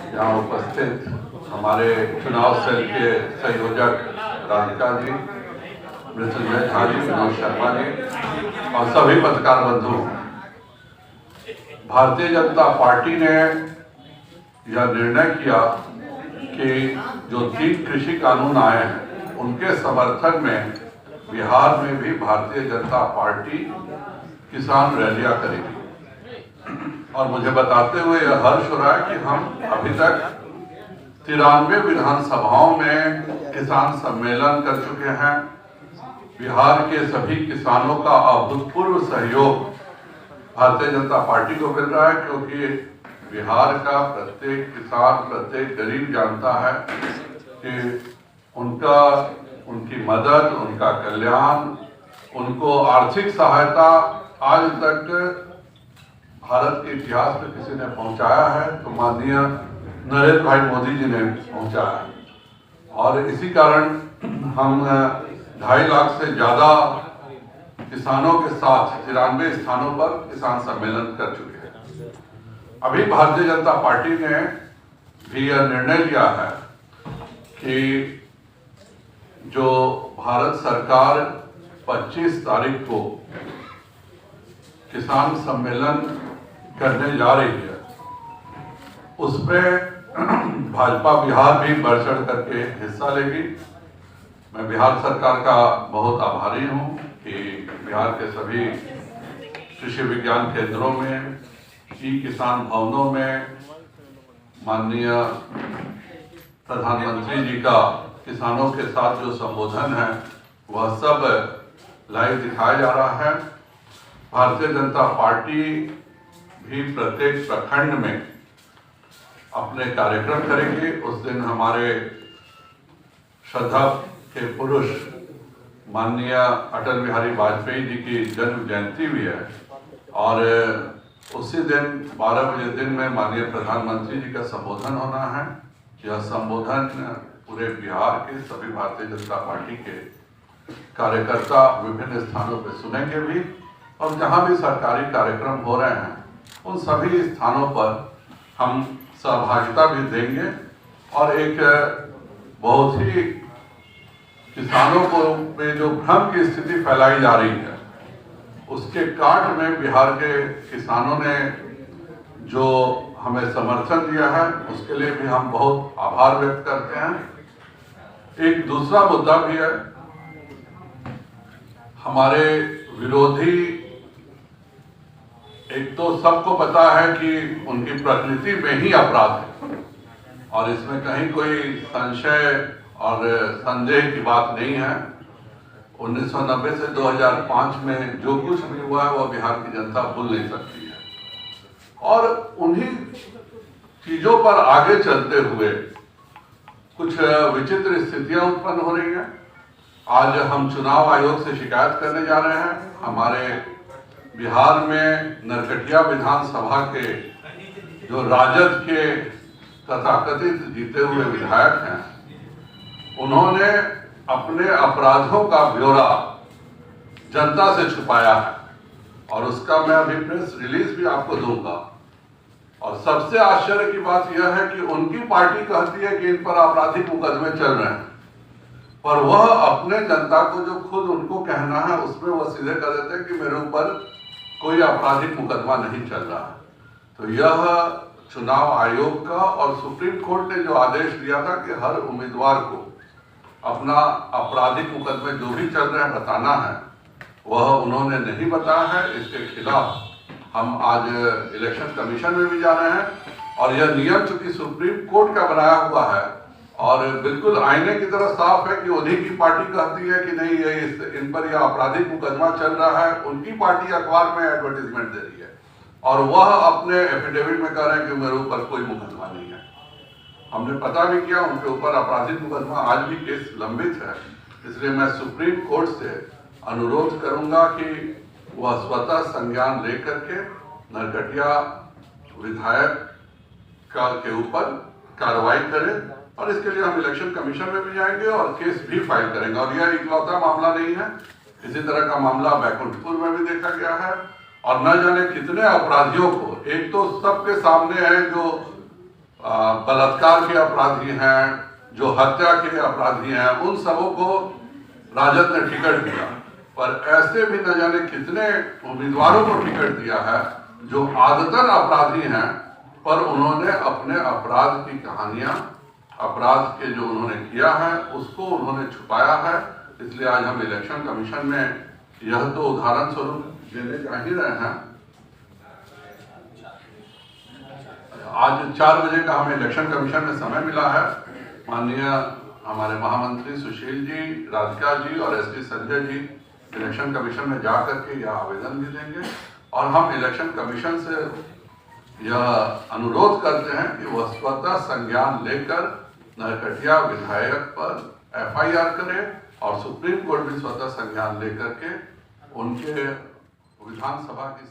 यहाँ उपस्थित हमारे चुनाव सेल के संयोजक राधिका जी, मृत्युंजय झा जी, विनोद शर्मा जी और सभी पत्रकार बंधु, भारतीय जनता पार्टी ने यह निर्णय किया कि जो 3 कृषि कानून आए हैं उनके समर्थन में बिहार में भी भारतीय जनता पार्टी किसान रैलियां करेगी। और मुझे बताते हुए यह हर्ष हो रहा है कि हम अभी तक 93 विधानसभाओं में किसान सम्मेलन कर चुके हैं। बिहार के सभी किसानों का अभूतपूर्व सहयोग भारतीय जनता पार्टी को मिल रहा है, क्योंकि बिहार का प्रत्येक किसान, प्रत्येक गरीब जानता है कि उनकी मदद, उनका कल्याण, उनको आर्थिक सहायता आज तक भारत के इतिहास में किसी ने पहुंचाया है तो माननीय नरेंद्र भाई मोदी जी ने पहुंचाया है। और इसी कारण हम 2.5 लाख से ज्यादा किसानों के साथ 93 स्थानों पर किसान सम्मेलन कर चुके हैं। अभी भारतीय जनता पार्टी ने भी यह निर्णय लिया है कि जो भारत सरकार 25 तारीख को किसान सम्मेलन करने जा रही है, उसमें भाजपा बिहार भी बढ़ चढ़ करके हिस्सा लेगी। मैं बिहार सरकार का बहुत आभारी हूं कि बिहार के सभी कृषि विज्ञान केंद्रों में, किसान भवनों में माननीय प्रधानमंत्री जी का किसानों के साथ जो संबोधन है वह सब लाइव दिखाया जा रहा है। भारतीय जनता पार्टी भी प्रत्येक प्रखंड में अपने कार्यक्रम करेंगे। उस दिन हमारे श्रद्धा के पुरुष माननीय अटल बिहारी वाजपेयी जी की जन्म जयंती भी है और उसी दिन 12 बजे दिन में माननीय प्रधानमंत्री जी का संबोधन होना है। यह संबोधन पूरे बिहार के सभी भारतीय जनता पार्टी के कार्यकर्ता विभिन्न स्थानों पर सुनेंगे भी, और जहां भी सरकारी कार्यक्रम हो रहे हैं उन सभी स्थानों पर हम सहभागिता भी देंगे। और एक बहुत ही किसानों को में जो भ्रम की स्थिति फैलाई जा रही है, उसके काट में बिहार के किसानों ने जो हमें समर्थन दिया है उसके लिए भी हम बहुत आभार व्यक्त करते हैं। एक दूसरा मुद्दा भी है, हमारे विरोधी, एक तो सबको पता है कि उनकी प्रकृति में ही अपराध है और इसमें कहीं कोई संशय और संदेह की बात नहीं है। 1990 से 2005 में जो कुछ भी हुआ है वह बिहार की जनता भूल नहीं सकती है, और उन्हीं चीजों पर आगे चलते हुए कुछ विचित्र स्थितियां उत्पन्न हो रही हैं। आज हम चुनाव आयोग से शिकायत करने जा रहे हैं। हमारे बिहार में नरकटिया विधानसभा के जो राजद के तथाकथित जीते हुए विधायक हैं, उन्होंने अपने अपराधों का ब्यौरा जनता से छुपाया है और उसका मैं अभी प्रेस रिलीज भी आपको दूंगा। और सबसे आश्चर्य की बात यह है कि उनकी पार्टी कहती है कि इन पर आपराधिक मुकदमे चल रहे हैं, पर वह अपने जनता को जो खुद उनको कहना है उसमें वह सीधे कह देते हैं कि मेरे ऊपर कोई आपराधिक मुकदमा नहीं चल रहा है। तो यह चुनाव आयोग का और सुप्रीम कोर्ट ने जो आदेश दिया था कि हर उम्मीदवार को अपना आपराधिक मुकदमे जो भी चल रहे हैं बताना है, वह उन्होंने नहीं बताया है। इसके खिलाफ हम आज इलेक्शन कमीशन में भी जा रहे हैं और यह नियम चूंकि सुप्रीम कोर्ट का बनाया हुआ है और बिल्कुल आईने की तरह साफ है कि उन्हीं की पार्टी कहती है कि नहीं ये इन पर यह आपराधिक मुकदमा चल रहा है, उनकी पार्टी अखबार में एडवर्टीजमेंट दे रही है और वह अपने एफिडेविट में कह रहे हैं कि मेरे ऊपर कोई मुकदमा नहीं है। हमने पता भी किया, उनके ऊपर आपराधिक मुकदमा आज भी केस लंबित है। इसलिए मैं सुप्रीम कोर्ट से अनुरोध करूंगा कि वह स्वतः संज्ञान लेकर के नरकटिया विधायक के ऊपर कार्रवाई करे, और इसके लिए हम इलेक्शन कमीशन में भी जाएंगे और केस भी फाइल करेंगे। और यह इकलौता मामला नहीं है, इसी तरह का मामला बैकुंठपुर में भी देखा गया है और न जाने कितने अपराधियों को, एक तो सबके सामने है जो बलात्कार के अपराधी हैं, जो हत्या के अपराधी हैं, उन सबों को राजद ने टिकट दिया। पर ऐसे भी न जाने कितने उम्मीदवारों को टिकट दिया है जो आदतन अपराधी हैं, पर उन्होंने अपने अपराध की कहानियां, अपराध के जो उन्होंने किया है उसको उन्होंने छुपाया है। इसलिए आज हम इलेक्शन कमीशन में यह तो उदाहरण स्वरूप देने जा ही रहे हैं। आज 4 बजे का हमें इलेक्शन कमीशन में समय मिला है। माननीय हमारे महामंत्री सुशील जी, राधिका जी और SP Sanjay ji election commission में जाकर के यह आवेदन भी देंगे और हम इलेक्शन कमीशन से यह अनुरोध करते हैं कि वह स्वतः संज्ञान लेकर नरकटिया विधायक पर FIR करे और सुप्रीम कोर्ट भी स्वतः संज्ञान लेकर के उनके विधानसभा की